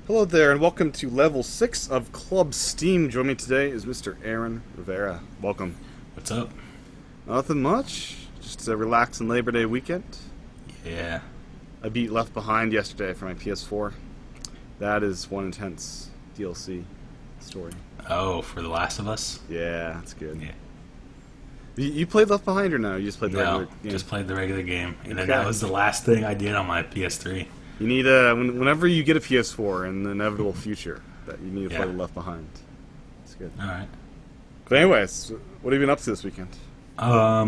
Hello there, and welcome to Level 6 of Club Steam. Joining me today is Mr. Aaron Rivera. Welcome. What's up? Nothing much. Just a relaxing Labor Day weekend. Yeah. I beat Left Behind yesterday for my PS4. That is one intense DLC story. Oh, for The Last of Us? Yeah, that's good. Yeah. You played Left Behind or no? You just played the No, regular game? just played the regular game. And then Okay. that was the last thing I did on my PS3. You need whenever you get a PS4 in the inevitable future, that you need to play Yeah. Left Behind. It's good. Alright. But anyways, what have you been up to this weekend?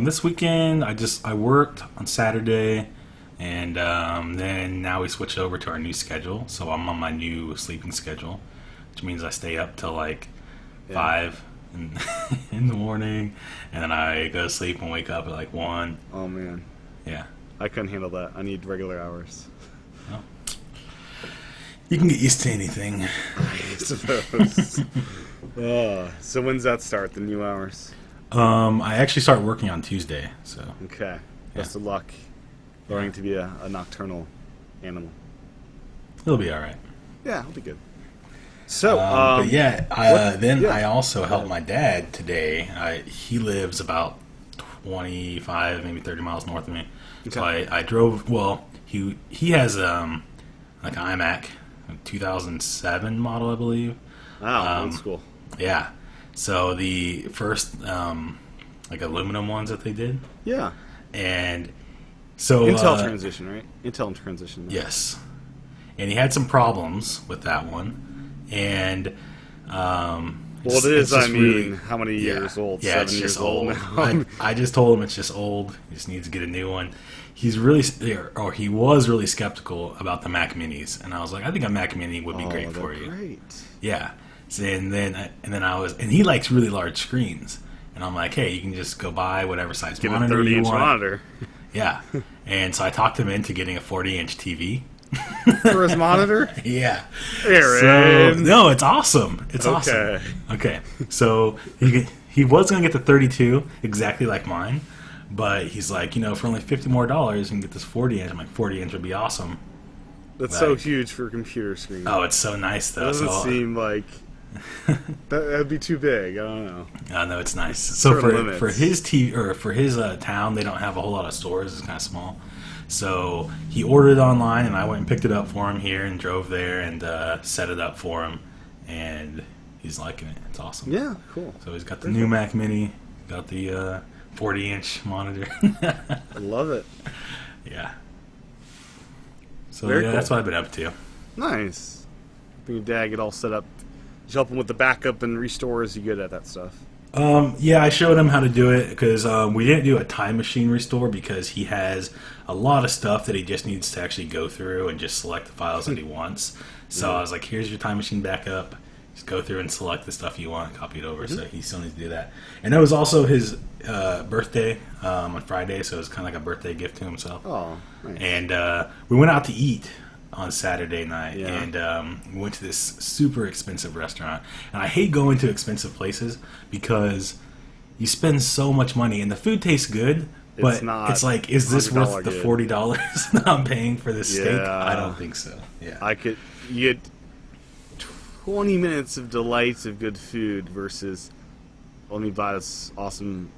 This weekend, I worked on Saturday, and then now we switched over to our new schedule. So I'm on my new sleeping schedule, which means I stay up till like 5 in the morning, and then I go to sleep and wake up at like 1. Oh man, Yeah. I couldn't handle that. I need regular hours. Well, you can get used to anything. I suppose. So when's that start? The new hours? I actually start working on Tuesday, so Okay. Best of luck learning to be a nocturnal animal. it'll be all right. Yeah, it'll be good. So, But yeah, yeah. I also helped my dad today. He lives about 25, maybe 30 miles north of me. So Okay. I drove. Well, he has like an iMac, a 2007 model, I believe. Wow, old school. Yeah. So the first like aluminum ones that they did, Yeah. and so Intel transition, right? Intel transition. yes, and he had some problems with that one, and Well, it is, I mean, how many years old? Yeah, 7 it's years just old old. now. I just told him it's just old. He just needs to get a new one. He was really skeptical about the Mac Minis, and I was like, I think a Mac Mini would be great they're for you. Great. Yeah. So, and he likes really large screens, and I'm like, hey, you can just go buy whatever size Get a monitor you 30-inch want. monitor Yeah. And so I talked him into getting a 40-inch TV. for his monitor. Yeah. Aaron. So, no, it's awesome. It's awesome. Okay. So he was going to get the 32, exactly like mine. But he's like, for only $50 more, you can get this 40-inch. I'm like, 40-inch would be awesome. That's so Like- huge for a computer screen. Oh, it's so nice, though. Doesn't So, seem like that'd be too big. I don't know. no, it's nice. So Certain for limits. his for his town, they don't have a whole lot of stores. It's kind of small. So he ordered it online, and I went and picked it up for him here and drove there and set it up for him. And he's liking it. It's awesome. Yeah, cool. So he's got the new Mac Mini, got the 40-inch monitor. I love it. Yeah. So Very yeah, cool. that's what I've been up to. Nice. When your dad get all set up, you help him with the backup and restore. Is he good at that stuff? Yeah, I showed him how to do it because we didn't do a time machine restore because he has a lot of stuff that he just needs to actually go through and just select the files that he wants. So I was like, here's your time machine backup. Just go through and select the stuff you want, copy it over. So he still needs to do that. And it was also his birthday on Friday, so it was kind of like a birthday gift to himself. Oh, nice. And we went out to eat on Saturday night, Yeah. and we went to this super expensive restaurant. And I hate going to expensive places because you spend so much money, and the food tastes good, but It's not it's like, is this $100 worth the good. $40 that I'm paying for this steak? Yeah. I don't think so. Yeah, You get 20 minutes of delights of good food versus let me buy this awesome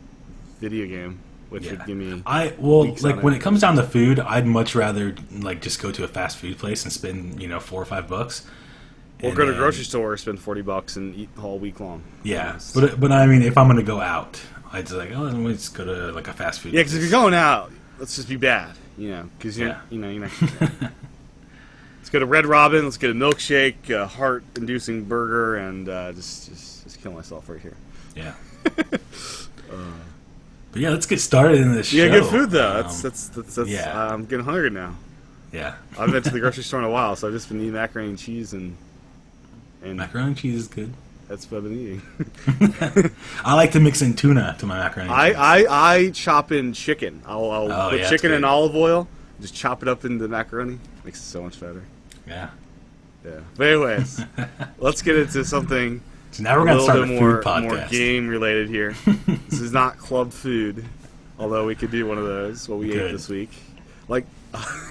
video game, which would give me. weeks on when it. it comes down to food, I'd much rather like just go to a fast food place and spend $4 or $5. Or And go to a then- grocery store, spend $40 and eat all week long. Yeah, Almost. but I mean, if I'm gonna go out, I'd just like, let me just go to like a fast food. Yeah, because if you're going out, let's just be bad, because Yeah. you're not. Let's go to Red Robin. Let's get a milkshake, a heart-inducing burger, and just kill myself right here. Yeah. But yeah, let's get started in this show. Yeah, good food though. Um, That's yeah. I'm getting hungry now. Yeah, I haven't been to the grocery store in a while, so I've just been eating macaroni and cheese, and macaroni and cheese is good. that's what I've been eating. I like to mix in tuna to my macaroni and cheese. I chop in chicken. I'll Oh, put yeah, chicken that's in good. olive oil, just chop it up into macaroni. Makes it so much better. Yeah. Yeah. But anyways, let's get into something So now we're a gonna little start a bit food more podcast. game related here. This is not club food, although we could do one of those. What we ate Good. this week, like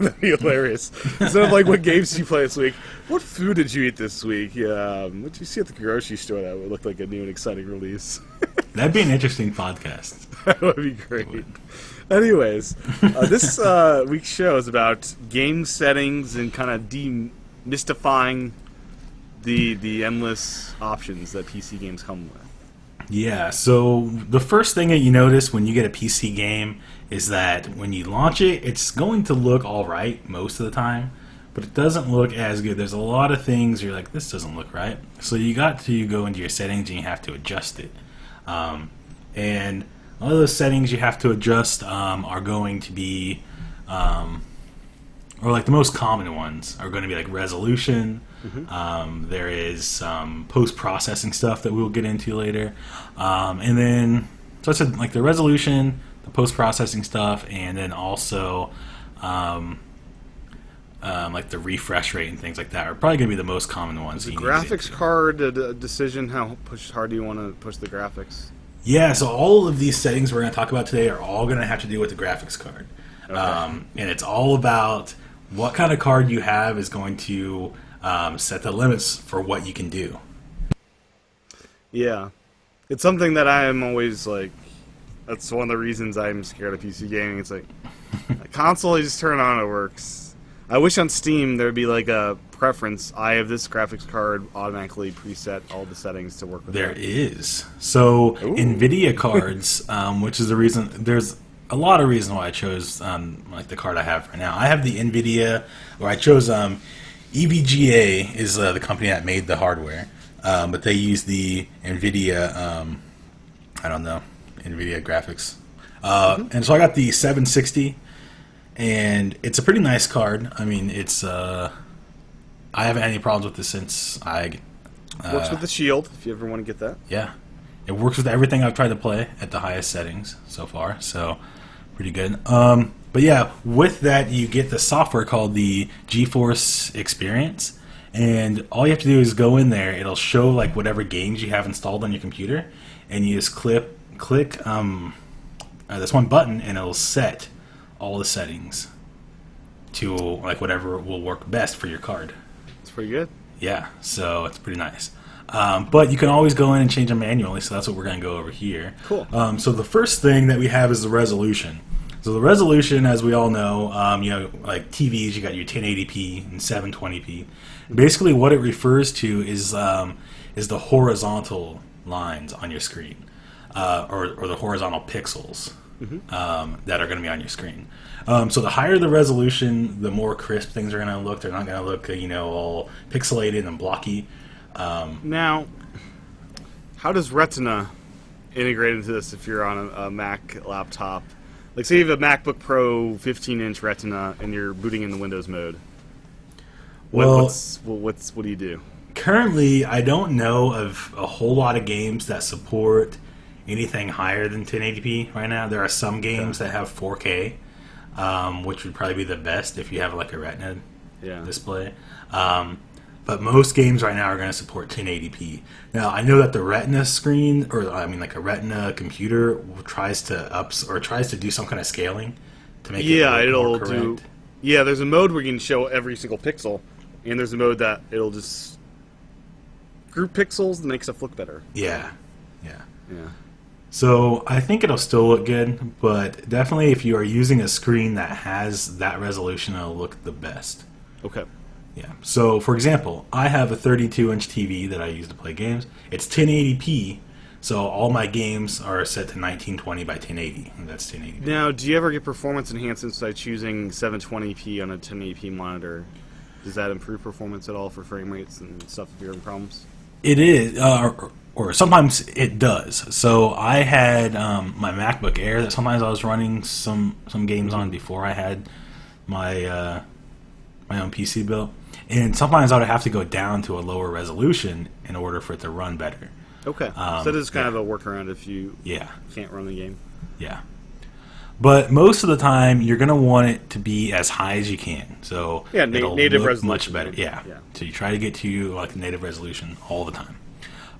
That'd be hilarious. Instead of like, what games did you play this week? What food did you eat this week? Yeah, what did you see at the grocery store that would look like a new and exciting release? That'd be an interesting podcast. That would be great. Anyways, this week's show is about game settings and kind of demystifying the endless options that PC games come with. Yeah, so the first thing that you notice when you get a PC game is that when you launch it, it's going to look alright most of the time, but it doesn't look as good. There's a lot of things you're like, this doesn't look right. So you got to go into your settings and you have to adjust it. And all of those settings you have to adjust are going to be, or like the most common ones are going to be like resolution. There is some post-processing stuff that we'll get into later. And then, so I said like the resolution, the post-processing stuff, and then also like the refresh rate and things like that are probably going to be the most common ones. The graphics card a decision, how hard do you want to push the graphics? Yeah, so all of these settings we're going to talk about today are all going to have to do with the graphics card. Okay. And it's all about what kind of card you have is going to set the limits for what you can do. Yeah. It's something that I am always like, that's one of the reasons I'm scared of PC gaming. It's like, a console, you just turn it on, it works. I wish on Steam there would be like a preference. I have this graphics card automatically preset all the settings to work with. There is. So Ooh. NVIDIA cards, which is the reason, there's a lot of reasons why I chose like the card I have right now. I have the NVIDIA, or I chose EVGA is the company that made the hardware, but they use the NVIDIA, I don't know, NVIDIA graphics. And so I got the 760, and it's a pretty nice card. I mean, it's I haven't had any problems with this since I... works with the Shield, if you ever want to get that. Yeah. It works with everything I've tried to play at the highest settings so far, so pretty good. But yeah, with that you get the software called the GeForce Experience, and all you have to do is go in there. It'll show like whatever games you have installed on your computer, and you just click this one button, and it'll set all the settings to like whatever will work best for your card. It's pretty good. Yeah, so it's pretty nice. But you can always go in and change them manually, so that's what we're going to go over here. Cool. So the first thing that we have is the resolution. So the resolution, as we all know, like TVs, you got your 1080p and 720p. Basically, what it refers to is the horizontal lines on your screen, or the horizontal pixels that are going to be on your screen. So the higher the resolution, the more crisp things are going to look. They're not going to look, all pixelated and blocky. Now, how does Retina integrate into this if you're on a Mac laptop? Like, say you have a MacBook Pro 15-inch Retina and you're booting in the Windows mode. What do you do? Currently, I don't know of a whole lot of games that support anything higher than 1080p right now. There are some games that have 4K, which would probably be the best if you have like a Retina display. But most games right now are going to support 1080p. Now, I know that the Retina screen, or I mean like a Retina computer, tries to do some kind of scaling to make it more correct. Yeah, there's a mode where you can show every single pixel, and there's a mode that it'll just group pixels and make stuff look better. Yeah. Yeah. So I think it'll still look good, but definitely if you are using a screen that has that resolution, it'll look the best. Okay. Yeah. So, for example, I have a 32-inch TV that I use to play games. It's 1080p, so all my games are set to 1920 by 1080, and that's 1080p. Now, do you ever get performance enhancements by choosing 720p on a 1080p monitor? Does that improve performance at all for frame rates and stuff if you're having problems? It is, or sometimes it does. So I had my MacBook Air that sometimes I was running some games on before I had my my own PC built. And sometimes I would have to go down to a lower resolution in order for it to run better. Okay. So that is kind of a workaround if you can't run the game. Yeah. But most of the time, you're going to want it to be as high as you can. So it'll native look resolution. Much better. Yeah. So you try to get to like native resolution all the time.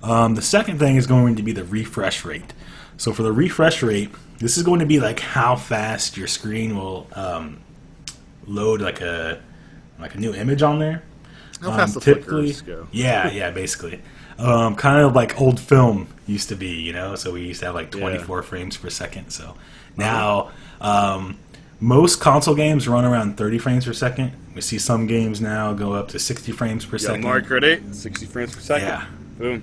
The second thing is going to be the refresh rate. So for the refresh rate, this is going to be like how fast your screen will load like a new image on there. How fast the Typically, flickers go. yeah, basically. Kind of like old film used to be, you know. So we used to have like 24 frames per second. So now, most console games run around 30 frames per second. We see some games now go up to 60 frames per second. Mario Kart 8, 60 frames per second. Yeah. Boom.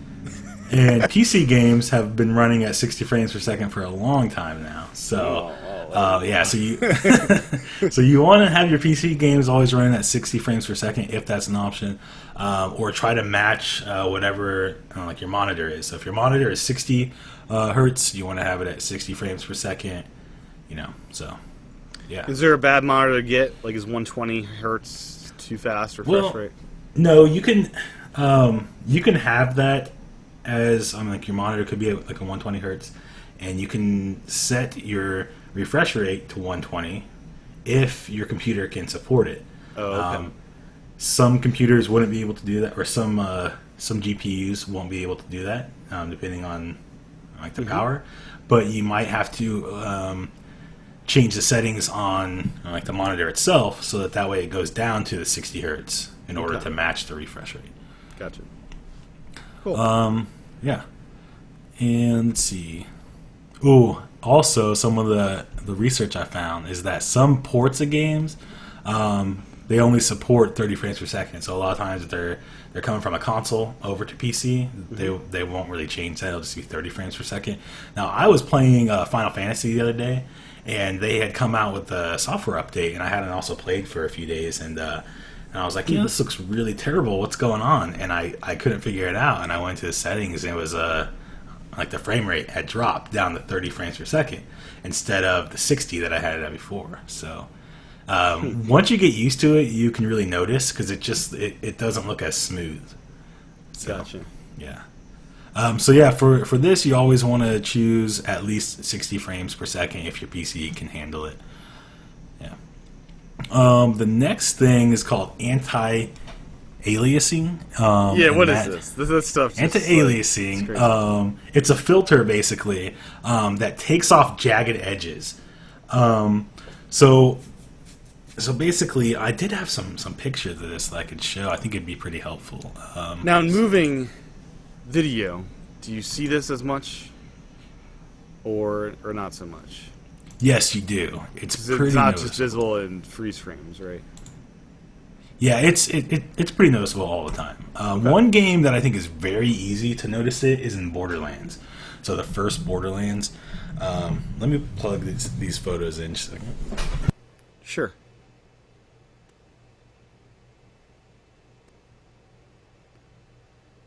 And PC games have been running at 60 frames per second for a long time now. So, yeah, so you so you want to have your PC games always running at 60 frames per second if that's an option, or try to match whatever like your monitor is. So if your monitor is 60 hertz, you want to have it at 60 frames per second. You know, so yeah. Is there a bad monitor to get? Like, is 120 hertz too fast refresh rate? No, you can have that as like your monitor could be like a 120 hertz, and you can set your refresh rate to 120 if your computer can support it. Oh, okay. Some computers wouldn't be able to do that, or some GPUs won't be able to do that, depending on like the power. But you might have to change the settings on like the monitor itself, so that way it goes down to the 60 hertz in order to match the refresh rate. Gotcha. Cool. Yeah. And let's see. Ooh, also some of the research I found is that some ports of games, they only support 30 frames per second. So a lot of times if they're coming from a console over to PC, they won't really change that. It'll just be 30 frames per second. Now, I was playing Final Fantasy the other day, and they had come out with a software update, and I hadn't also played for a few days, and I was like, this looks really terrible. What's going on? And I couldn't figure it out. And I went to the settings, and it was like the frame rate had dropped down to 30 frames per second instead of the 60 that I had it at before. So once you get used to it, you can really notice because it doesn't look as smooth. So, Gotcha. Yeah. So yeah, for this, you always want to choose at least 60 frames per second if your PC can handle it. Yeah. The next thing is called anti-aliasing. What is this? This stuff. Anti-aliasing. It's a filter basically that takes off jagged edges. So basically, I did have some pictures of this that I could show. I think it'd be pretty helpful. Now, in moving video, do you see this as much, or not so much? Yes, you do. It's pretty not noticeable. just visible in freeze frames, right? Yeah, it's pretty noticeable all the time. One game that I think is very easy to notice it is in Borderlands. So the first Borderlands. Let me plug these photos in just a second. Sure.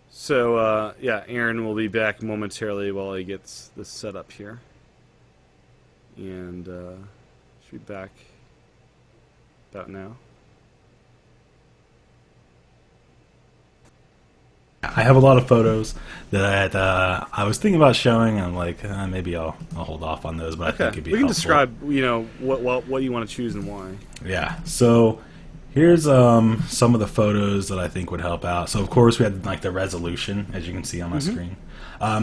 So, yeah, Aaron will be back momentarily while he gets this set up here. And should be back about now. I have a lot of photos that I was thinking about showing. I'm like, maybe I'll hold off on those, but I think it'd be helpful. Describe, what you want to choose and why. Yeah. So here's some of the photos that I think would help out. So of course we had like the resolution, as you can see on my screen.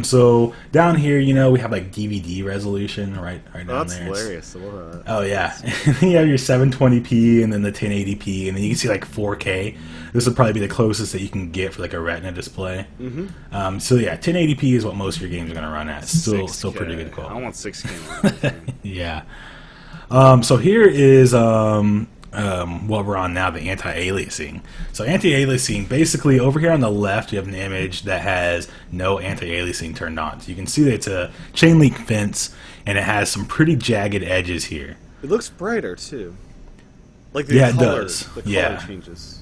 So down here, we have like DVD resolution right down there. That's hilarious. I love that. Oh yeah, and then you have your 720p and then the 1080p, and then you can see like 4K. This would probably be the closest that you can get for like a Retina display. So yeah, 1080p is what most of your games are going to run at. Still pretty good quality. I want 6K. Yeah. So here is what we're on now, the anti-aliasing. So anti-aliasing, basically over here on the left you have an image that has no anti-aliasing turned on. So you can see that it's a chain link fence and it has some pretty jagged edges here. It looks brighter too. Like the color, it does. The color changes.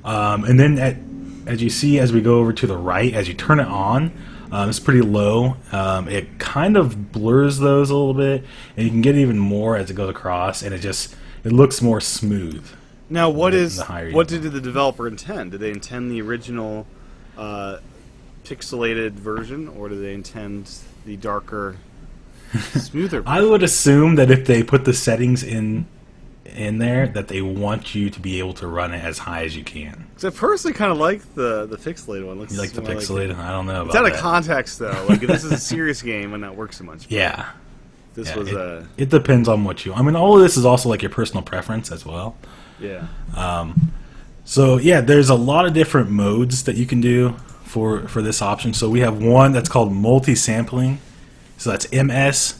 And then as you see, as we go over to the right, as you turn it on, it's pretty low. It kind of blurs those a little bit, and you can get even more as it goes across, and it looks more smooth. Now, what did the developer intend? Did they intend the original pixelated version, or did they intend the darker, smoother version? I would assume that if they put the settings in there, that they want you to be able to run it as high as you can. Because I personally kind of like the pixelated one. You like the pixelated? I don't know about that. It's out of context, though. Like, this is a serious game, and that works so much. Yeah. This Yeah, was it depends on what you. I mean, all of this is also like your personal preference as well. yeah. So yeah, there's a lot of different modes that you can do for this option. So we have one that's called multi-sampling. So that's MSAA,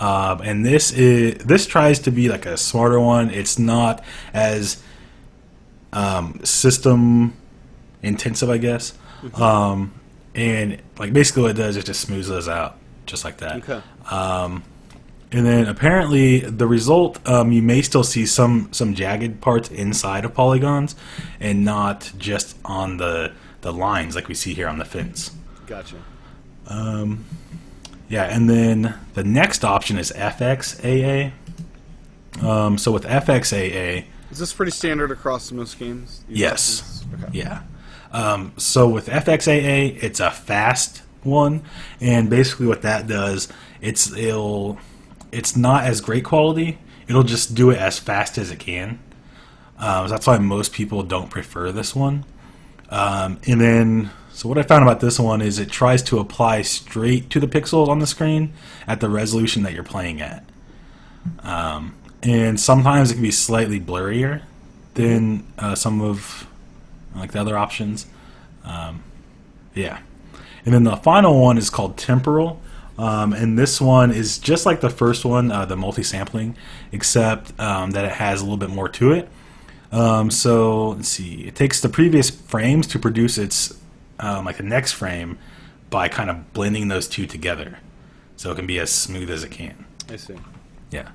and this tries to be like a smarter one. It's not as system intensive, I guess. And like basically what it does is just smooths those out just like that. Okay. And then apparently the result, you may still see some jagged parts inside of polygons and not just on the lines like we see here on the fence. Gotcha. Yeah, and then the next option is FXAA. So with FXAA, Is this pretty standard across most games? These yes. options? Okay. Yeah. So with FXAA, it's a fast one, and basically what that does, it's not as great quality. It'll just do it as fast as it can. So that's why most people don't prefer this one. And then, so what I found about this one is it tries to apply straight to the pixels on the screen at the resolution that you're playing at. And sometimes it can be slightly blurrier than some of like the other options. Yeah. And then the final one is called temporal. And this one is just like the first one, the multi-sampling, except that it has a little bit more to it. So let's see. It takes the previous frames to produce its like the next frame by kind of blending those two together, so it can be as smooth as it can. I see. Yeah.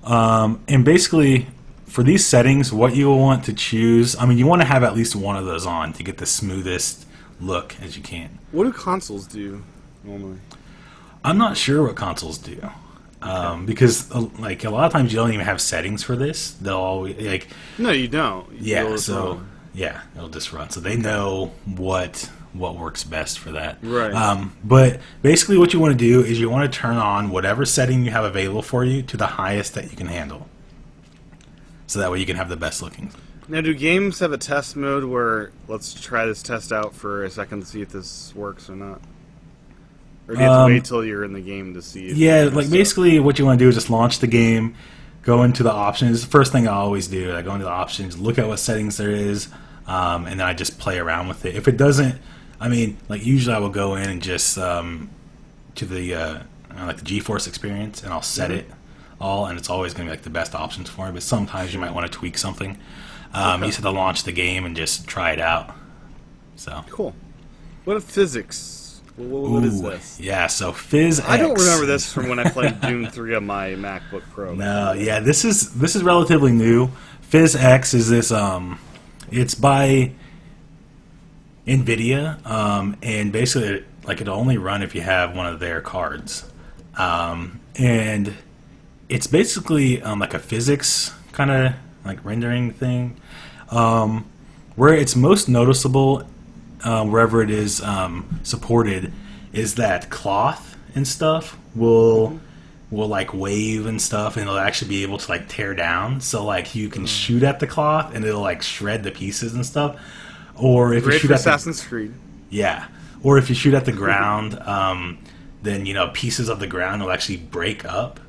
And basically, for these settings, what you will want to choose, I mean, you want to have at least one of those on to get the smoothest look as you can. What do consoles do normally? I'm not sure what consoles do. Because like a lot of times you don't even have settings for this. They'll always like No, you don't. yeah. You'll So run. yeah, it'll just run. So they know what works best for that. Right. But basically, what you want to do is you want to turn on whatever setting you have available for you to the highest that you can handle. So that way you can have the best looking. Now, do games have a test mode where let's try this test out for a second to see if this works or not? Or do you have to wait till you're in the game to see if Yeah, it like does basically what you want to do is just launch the game, go into the options. The first thing I always do, I go into the options, look at what settings there is, and then I just play around with it. If it doesn't, I mean, like usually I will go in and just to the like the GeForce experience, and I'll set it all, and it's always going to be like the best options for me. But sometimes you might want to tweak something. You just have to launch the game and just try it out. So Cool. What if physics? What is Ooh, this? Yeah, so PhysX. I don't remember this from when I played Doom 3 on my MacBook Pro. No, yeah, this is relatively new. PhysX is this it's by NVIDIA, and basically like it'll only run if you have one of their cards. And it's basically like a physics kind of like rendering thing. Where it's most noticeable, wherever it is supported, is that cloth and stuff will like wave and stuff, and it'll actually be able to like tear down. So like you can shoot at the cloth and it'll like shred the pieces and stuff. Or if Great you shoot for at Assassin's Creed. yeah, or if you shoot at the ground, then you know pieces of the ground will actually break up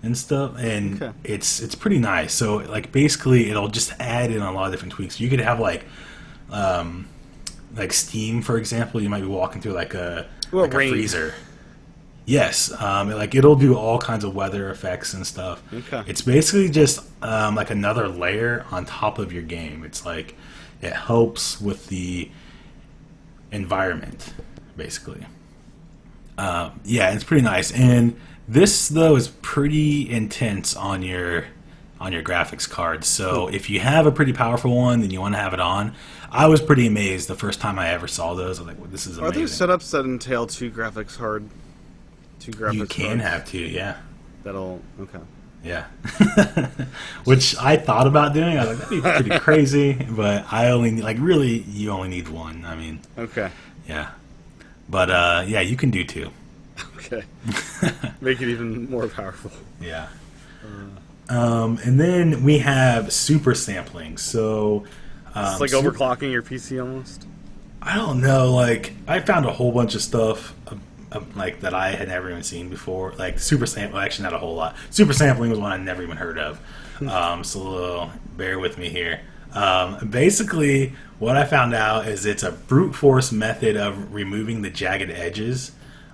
and stuff, and Okay. it's pretty nice. So like basically, it'll just add in a lot of different tweaks. You could have like Steam, for example. You might be walking through like a Rain. freezer. Yes, like it'll do all kinds of weather effects and stuff. Okay. It's basically just like another layer on top of your game. It's like it helps with the environment, basically. Yeah, it's pretty nice. And this though is pretty intense on your graphics card. So if you have a pretty powerful one and you want to have it on, I was pretty amazed the first time I ever saw those. I was like, well, this is Are there amazing. setups that entail two graphics card? Two graphics You can cards? have to, yeah. That'll... Okay. Yeah. Which I thought about doing. I was like, that'd be pretty crazy, but I only like really you only need one. I mean, Okay. yeah. But yeah, you can do two. Okay. Make it even more powerful. Yeah. And then we have super sampling. So It's like overclocking your PC almost. I don't know. Like I found a whole bunch of stuff like that I had never even seen before. Like super sample, actually not a whole lot. Super sampling was one I never even heard of. So bear with me here. Basically, what I found out is it's a brute force method of removing the jagged edges.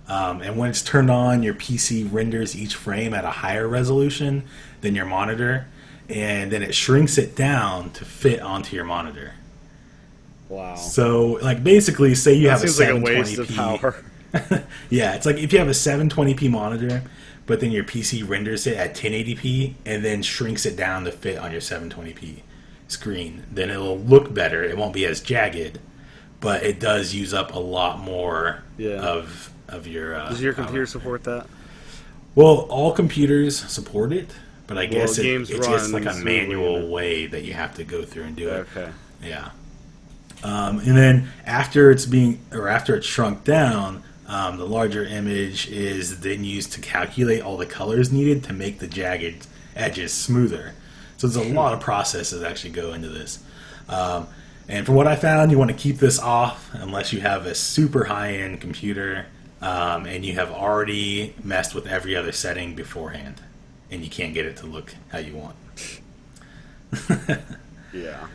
And when it's turned on, your PC renders each frame at a higher resolution than your monitor, and then it shrinks it down to fit onto your monitor. Wow. So, like, basically, say you have a seems like a waste of 720p. power. Yeah, it's like if you have a 720p monitor, but then your PC renders it at 1080p and then shrinks it down to fit on your 720p screen, then it'll look better. It won't be as jagged, but it does use up a lot more of your. Does your power. computer support that? Well, all computers support it, but I guess games it's just run like a smoothly manual in it. way that you have to go through and do it. Okay. Yeah. And then after it's shrunk down, the larger image is then used to calculate all the colors needed to make the jagged edges smoother. So there's a lot of processes that actually go into this. And from what I found, you want to keep this off unless you have a super high-end computer and you have already messed with every other setting beforehand, and you can't get it to look how you want. Yeah.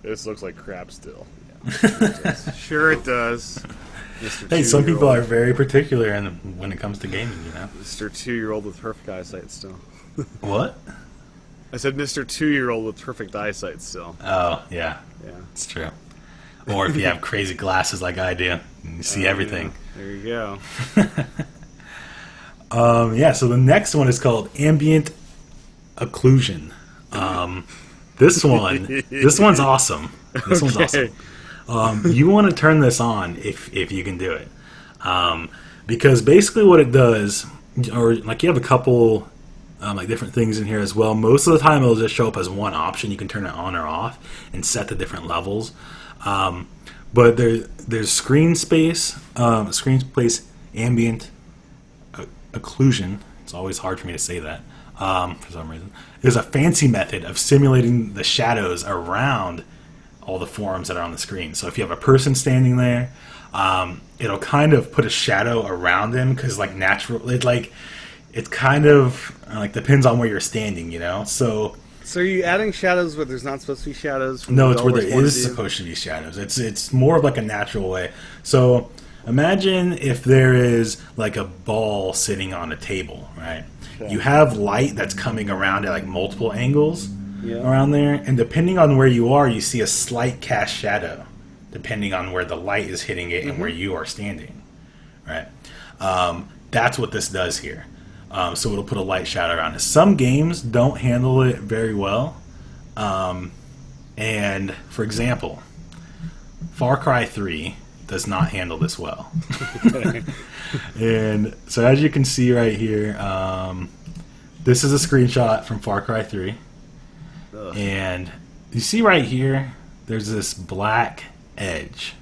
This looks like crap still. Yeah. Sure it does. Mr. Hey, some people Two-year-old. are very particular when it comes to gaming, you know. Mr. 2-year-old with perfect eyesight still. What? I said Mr. 2-year-old with perfect eyesight still. Oh, yeah. Yeah. It's true. Or if you have crazy glasses like I do, you see everything. Yeah. There you go. Yeah, so the next one is called ambient occlusion. This one's awesome. This one's Okay. awesome. You want to turn this on if you can do it, because basically what it does, or like you have a couple like different things in here as well. Most of the time it'll just show up as one option. You can turn it on or off and set the different levels. But there's screen space ambient occlusion. It's always hard for me to say that for some reason. Is a fancy method of simulating the shadows around all the forms that are on the screen. So if you have a person standing there, it'll kind of put a shadow around them because like it kind of like depends on where you're standing, you know. So are you adding shadows where there's not supposed to be shadows? From no, the it's where there developer's point of is view? supposed to be shadows. It's more of like a natural way. So imagine if there is like a ball sitting on a table, right? Okay. You have light that's coming around at like multiple angles Yeah. around there, and depending on where you are, you see a slight cast shadow, depending on where the light is hitting it and where you are standing, right? That's what this does here. So it'll put a light shadow around it. Some games don't handle it very well. And for example, Far Cry 3 does not handle this well. And so as you can see right here, this is a screenshot from Far Cry 3. Ugh. And you see right here, there's this black edge.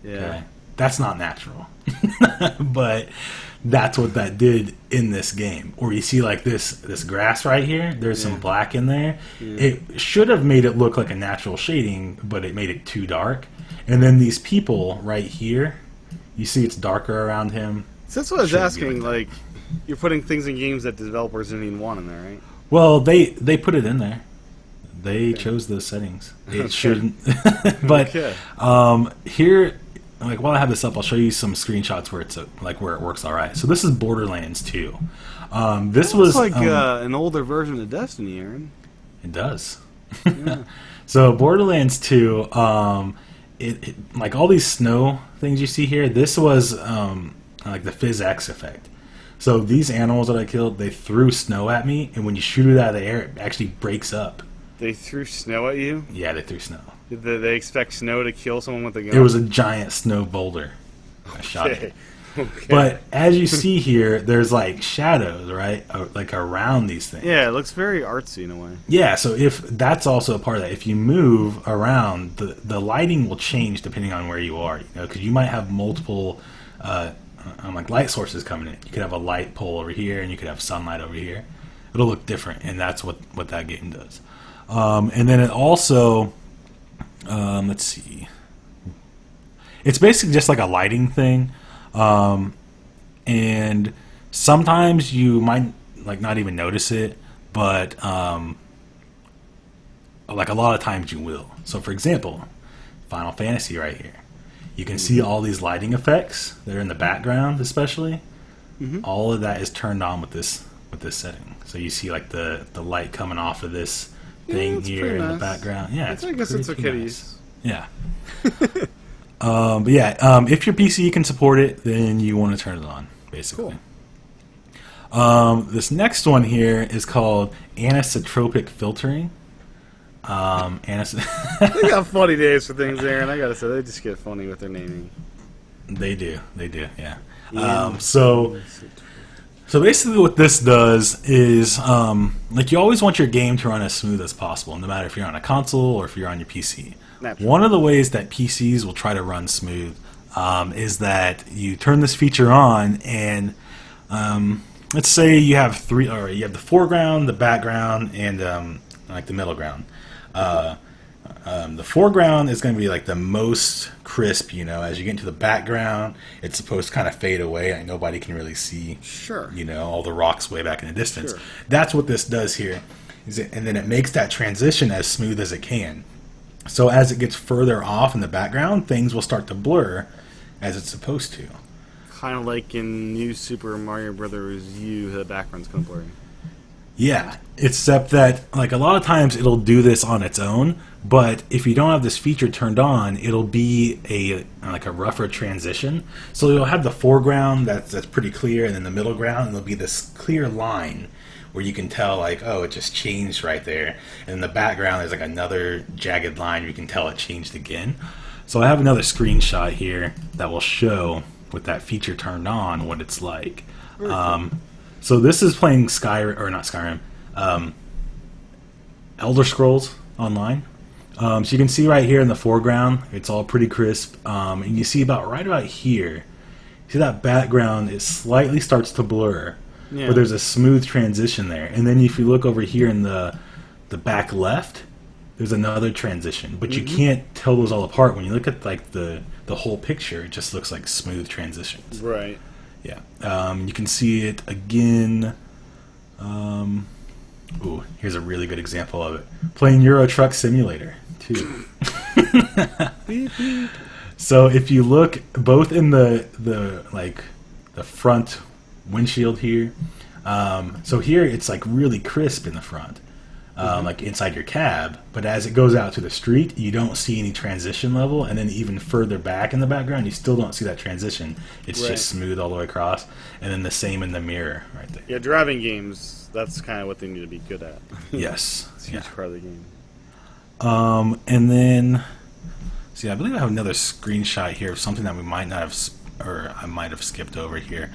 Yeah. Okay? That's not natural. But that's what that did in this game. Or you see like this grass right here, there's some black in there. Yeah. It should have made it look like a natural shading, but it made it too dark. And then these people right here, you see it's darker around him. So that's what I was Shouldn't be asking. like Like, you're putting things in games that the developers didn't even want in there, right? Well, they put it in there. They chose those settings. It Okay. shouldn't. But Okay. here, like while I have this up, I'll show you some screenshots where it's where it works all right. So this is Borderlands 2. This was It's like an older version of Destiny, Aaron. it does. Yeah. So Borderlands 2, it like all these snow things you see here. This was like the PhysX effect. So these animals that I killed, they threw snow at me, and when you shoot it out of the air, it actually breaks up. They threw snow at you? Yeah, they threw snow. Did they expect snow to kill someone with a gun? It was a giant snow boulder. I shot it. Okay. Okay. But as you see here, there's like shadows, right? Like around these things. Yeah, it looks very artsy in a way. Yeah, so if that's also a part of that. If you move around, the lighting will change depending on where you are. You know, because you might have multiple like light sources coming in. You could have a light pole over here, and you could have sunlight over here. It'll look different, and that's what that game does. And then it also, let's see. It's basically just like a lighting thing. and sometimes you might like not even notice it, but like a lot of times you will. So for example, Final Fantasy right here, you can see all these lighting effects that are in the background, especially. All of that is turned on with this setting. So you see like the light coming off of this thing here in the background. Yeah, I guess it's okay to nice. Yeah. But yeah, if your PC can support it, then you want to turn it on, basically. Cool. This next one here is called anisotropic filtering. They got funny names for things, Aaron. I gotta say, they just get funny with their naming. They do, yeah. So basically what this does is, like, you always want your game to run as smooth as possible, no matter if you're on a console or if you're on your PC. Naturally. One of the ways that PCs will try to run smooth is that you turn this feature on, and let's say you have you have the foreground, the background, and like the middle ground. The foreground is going to be like the most crisp, as you get into the background, it's supposed to kind of fade away and nobody can really see, all the rocks way back in the distance. Sure. That's what this does here, and then it makes that transition as smooth as it can. So as it gets further off in the background, things will start to blur as it's supposed to. Kind of like in New Super Mario Brothers U, the background's kind of blurry. Yeah, except that like a lot of times it'll do this on its own, but if you don't have this feature turned on, it'll be a rougher transition. So you'll have the foreground that's pretty clear, and then the middle ground, and there'll be this clear line where you can tell like, oh, it just changed right there. And in the background there's like another jagged line where you can tell it changed again. So I have another screenshot here that will show with that feature turned on what it's like. So this is playing Elder Scrolls Online. So you can see right here in the foreground, it's all pretty crisp. And you see right about here, see that background, it slightly starts to blur. Yeah. But there's a smooth transition there. And then if you look over here in the back left, there's another transition. But you can't tell those all apart. When you look at like the whole picture, it just looks like smooth transitions. Right. Yeah, you can see it again. Ooh, here's a really good example of it. Playing Euro Truck Simulator 2. Beep, beep. So if you look both in the front windshield here, so here it's like really crisp in the front, like inside your cab. But as it goes out to the street, you don't see any transition level, and then even further back in the background, you still don't see that transition. It's just smooth all the way across, and then the same in the mirror right there. Yeah, driving games, that's kind of what they need to be good at. Yes. It's a huge part of the game. And then, see, I believe I have another screenshot here of something that we might not have, or I might have skipped over here.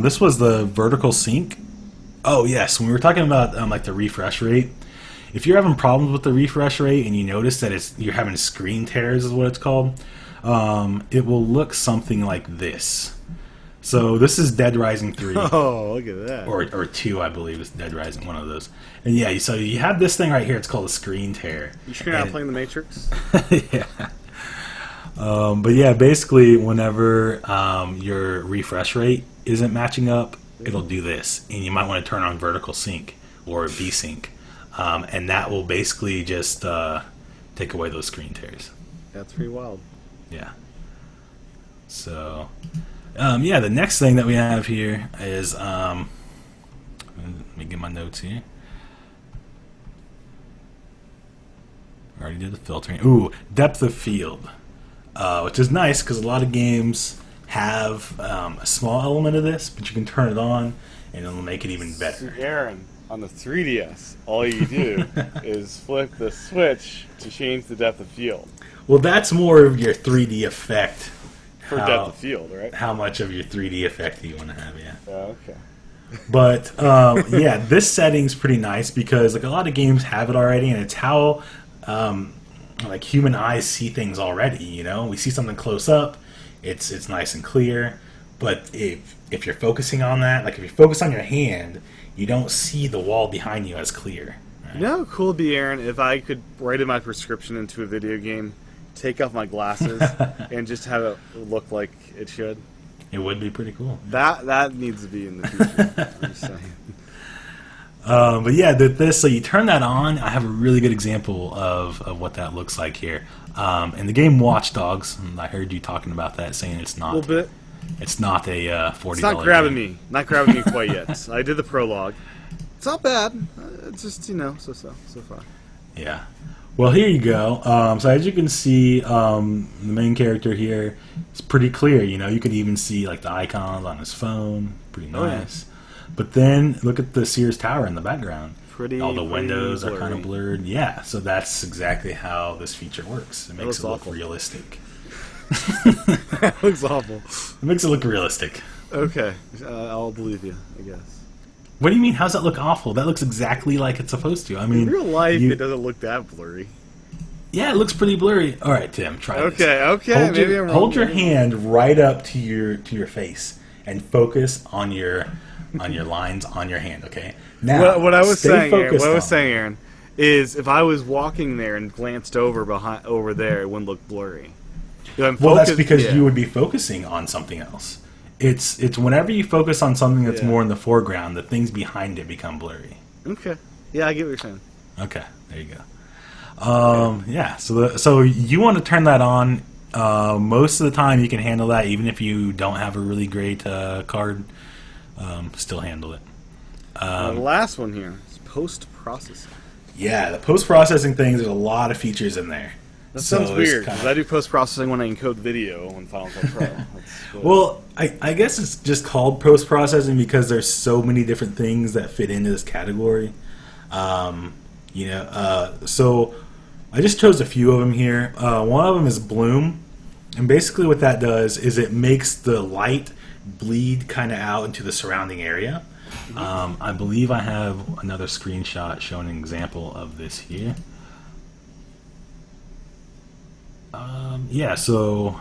This was the vertical sync. Oh yes, when we were talking about like the refresh rate, if you're having problems with the refresh rate and you notice that you're having screen tears is what it's called, it will look something like this. So this is Dead Rising 3. Oh, look at that. Or 2, I believe, is Dead Rising, one of those. And yeah, so you have this thing right here, it's called a screen tear. You sure you're not playing The Matrix? Yeah. But yeah, basically whenever your refresh rate isn't matching up, it'll do this, and you might want to turn on vertical sync or V-sync, and that will basically just take away those screen tears. That's pretty wild. Yeah. So, yeah, the next thing that we have here is, let me get my notes here. Already did the filtering. Ooh, depth of field, which is nice because a lot of games have a small element of this, but you can turn it on and it'll make it even better. Aaron, on the 3DS, all you do is flip the switch to change the depth of field. Well, that's more of your 3D effect. For depth of field, right? How much of your 3D effect do you want to have, yeah. Oh, okay. But, yeah, this setting's pretty nice because like a lot of games have it already, and it's how like human eyes see things already, We see something close up, it's nice and clear, but if you're focusing on that, like if you focus on your hand, you don't see the wall behind you as clear. Right? You know how cool it'd be, Aaron, if I could write in my prescription into a video game, take off my glasses, and just have it look like it should? It would be pretty cool. That needs to be in the future. I'm just saying. But yeah, this so you turn that on. I have a really good example of what that looks like here. In the game Watch Dogs, and I heard you talking about that, saying it's not A little bit. it's not a $40. It's not grabbing me. Not grabbing me quite yet. I did the prologue. It's not bad. It's just so far. Yeah. Well, here you go. So as you can see, the main character here is pretty clear. You could even see like the icons on his phone. Pretty nice. But then look at the Sears Tower in the background. All the windows are kind of blurred. Yeah, so that's exactly how this feature works. It makes it look realistic. That looks awful. It makes it look realistic. Okay, I'll believe you, I guess. What do you mean? How's that look awful? That looks exactly like it's supposed to. I mean, in real life, it doesn't look that blurry. Yeah, it looks pretty blurry. All right, Tim, try this. Okay. Maybe I'm wrong. Hold your hand right up to your face and focus on your lines on your hand. Okay. Now, what I was saying, Aaron, Aaron, is if I was walking there and glanced over there, it wouldn't look blurry. Well, that's because you would be focusing on something else. It's whenever you focus on something that's more in the foreground, the things behind it become blurry. Okay. Yeah, I get what you're saying. Okay, there you go. Yeah, so you want to turn that on. Most of the time you can handle that, even if you don't have a really great card. Still handle it. The last one here is post-processing. Yeah, the post-processing things, there's a lot of features in there. That sounds weird, because I do post-processing when I encode video on Final Cut Pro. Well, I guess it's just called post-processing because there's so many different things that fit into this category. So I just chose a few of them here. One of them is bloom, and basically what that does is it makes the light bleed kind of out into the surrounding area. I believe I have another screenshot showing an example of this here. So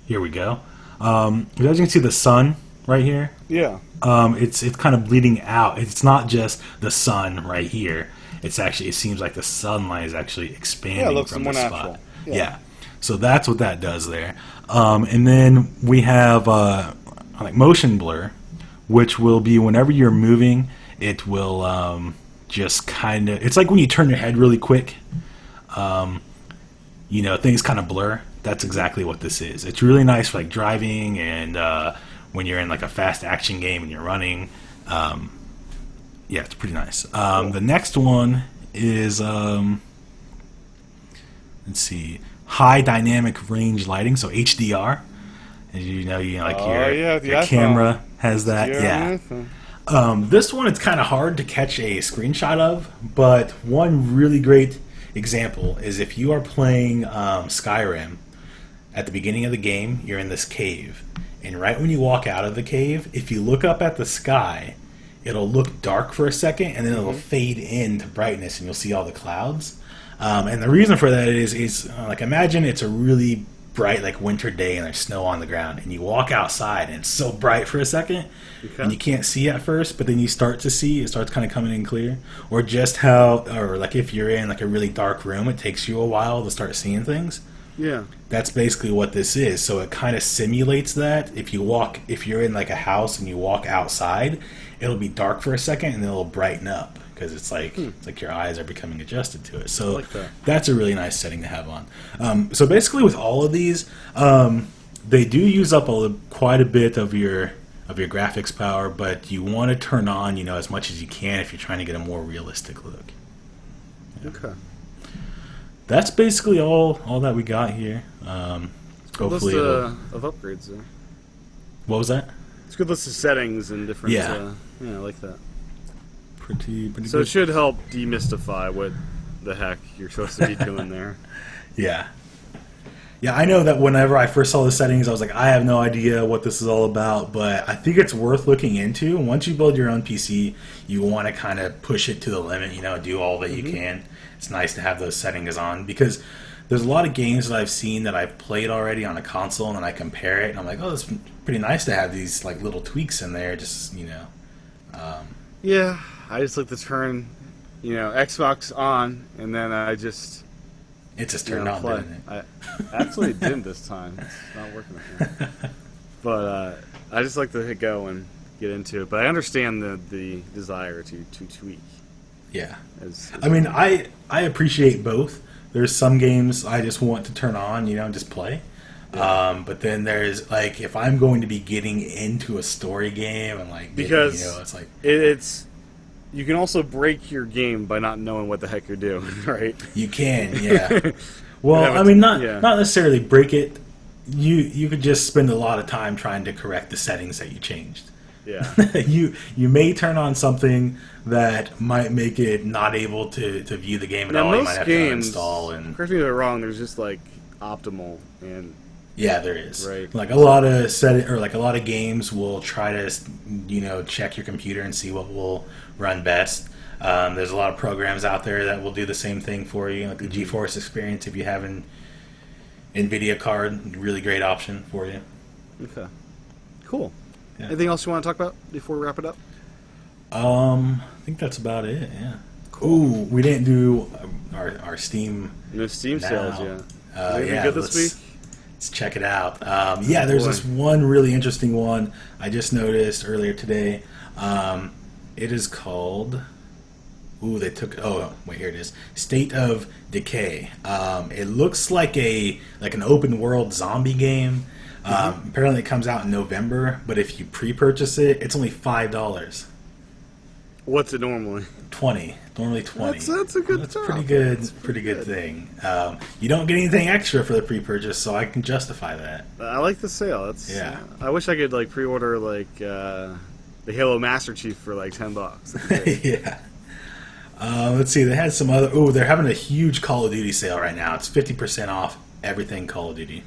here we go. As you can see the sun right here. Yeah. It's kind of bleeding out. It's not just the sun right here. It's actually, it seems like the sunlight is actually expanding from the spot. Yeah. So that's what that does there. And then we have like motion blur, which will be whenever you're moving, it will just kind of, it's like when you turn your head really quick, things kind of blur. That's exactly what this is. It's really nice for like driving and when you're in like a fast action game and you're running. Yeah, it's pretty nice. The next one is, let's see, high dynamic range lighting, so HDR. As your camera has that. Yeah. This one, it's kind of hard to catch a screenshot of, but one really great example is if you are playing Skyrim. At the beginning of the game, you're in this cave, and right when you walk out of the cave, if you look up at the sky, it'll look dark for a second, and then it'll fade into brightness, and you'll see all the clouds. And the reason for that is like, imagine it's a really bright like winter day and there's snow on the ground, and you walk outside and it's so bright for a second, and you can't see at first, but then you start to see, it starts kind of coming in clear. Or like if you're in like a really dark room, it takes you a while to start seeing things. Yeah. That's basically what this is. So it kind of simulates that. If you're in like a house and you walk outside, it'll be dark for a second and then it'll brighten up because it's like your eyes are becoming adjusted to it. So that's a really nice setting to have on. So basically with all of these, they do use up quite a bit of your graphics power, but you want to turn on as much as you can if you're trying to get a more realistic look. Yeah. Okay. That's basically all that we got here. Hopefully list of upgrades there. What was that? It's a good list of settings and different. I like that. Pretty so good. It should help demystify what the heck you're supposed to be doing there. Yeah, I know that whenever I first saw the settings, I was like, I have no idea what this is all about, but I think it's worth looking into. Once you build your own PC, you want to kind of push it to the limit, do all that you can. It's nice to have those settings on because there's a lot of games that I've seen that I've played already on a console, and then I compare it, and I'm like, oh, it's pretty nice to have these like little tweaks in there, just Yeah, I just like to turn, Xbox on, and then I just. It just turned on, play. didn't it? Actually, it didn't this time. It's not working. But I just like to hit go and get into it. But I understand the desire to tweak. Yeah. As I mean, I appreciate both. There's some games I just want to turn on, and just play. Yeah. But then there's like, if I'm going to be getting into a story game and like Because it's like it's you can also break your game by not knowing what the heck you're doing, right? you can, yeah. Well, Yeah, I mean, not yeah. not necessarily break it. You could just spend a lot of time trying to correct the settings that you changed. Yeah. you may turn on something that might make it not able to view the game at Now all. You might most have games, to uninstall and correct me if I'm wrong. There's just like optimal and yeah, there is. Right. Like a lot of games will try to check your computer and see what will run best. There's a lot of programs out there that will do the same thing for you. Like the GeForce Experience, if you have an NVIDIA card, really great option for you. Okay. Cool. Yeah. Anything else you want to talk about before we wrap it up? I think that's about it. Yeah. Cool. Ooh, we didn't do our Steam. No Steam now. sales yet. Anything Yeah, good this week? Let's check it out. Yeah, there's this one really interesting one I just noticed earlier today. It is called. Ooh, they took. Oh, wait, here it is. State of Decay. It looks like an open world zombie game. Apparently, it comes out in November, but if you pre-purchase it, it's only $5. What's it normally? 20. Normally 20. That's a good. That's job. pretty good. That's Pretty good thing. You don't get anything extra for the pre-purchase, so I can justify that. I like the sale. That's Yeah. I wish I could like pre-order like the Halo Master Chief for like $10. Yeah. Let's see. They had some other. Oh, they're having a huge Call of Duty sale right now. It's 50% off everything Call of Duty.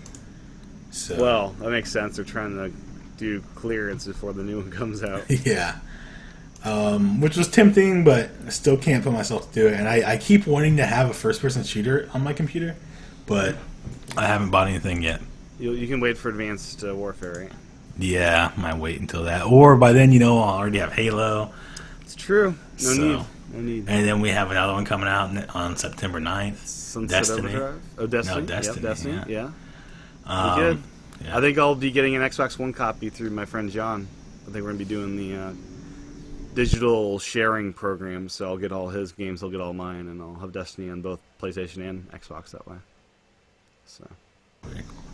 So. Well, that makes sense. They're trying to do clearance before the new one comes out. Yeah. Which was tempting, but I still can't put myself to do it. And I keep wanting to have a first-person shooter on my computer, but I haven't bought anything yet. You can wait for Advanced Warfare, right? Yeah, I might wait until that. Or by then, I'll already have Halo. It's true. No So- need. No need. And then we have another one coming out on September 9th. Sunset Destiny. Overdrive? Oh, Destiny. No, Destiny, Yep, Destiny. yeah. Yeah. Good. Yeah. I think I'll be getting an Xbox One copy through my friend John. I think we're going to be doing the digital sharing program, so I'll get all his games, he'll get all mine, and I'll have Destiny on both PlayStation and Xbox that way. So, Very cool.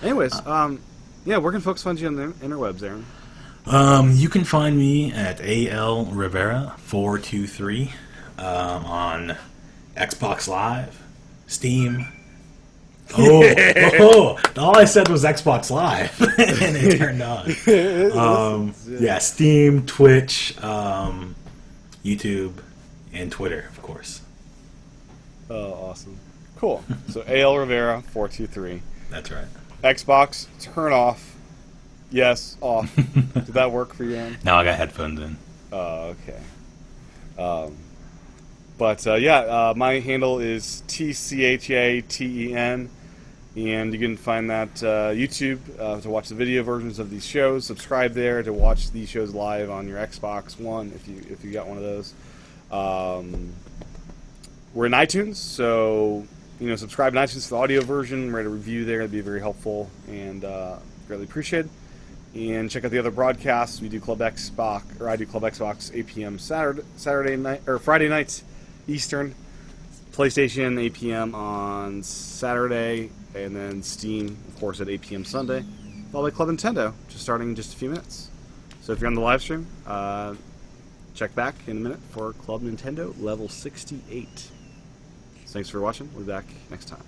anyways, yeah, where can folks find you on the interwebs, Aaron? You can find me at AL Rivera 423 on Xbox Live, Steam. All I said was Xbox Live, and it turned on. Yeah, Steam, Twitch, YouTube, and Twitter, of course. Oh, awesome. Cool. So, AL Rivera 423. That's right. Xbox, turn off. Yes, off. Did that work for you, Aaron? Now I got headphones in. Oh, okay. My handle is TCHATEN, and you can find that YouTube to watch the video versions of these shows. Subscribe there to watch these shows live on your Xbox One if you got one of those. We're in iTunes, so subscribe to iTunes for the audio version. Write a review there; it'd be very helpful and greatly appreciated. And check out the other broadcasts. We do Club Xbox, or I do Club Xbox 8 p.m. Saturday night or Friday nights Eastern. PlayStation 8 p.m. on Saturday, and then Steam, of course, at 8 p.m. Sunday. Followed by Club Nintendo, just starting in just a few minutes. So if you're on the live stream, check back in a minute for Club Nintendo level 68. Thanks for watching. We'll be back next time.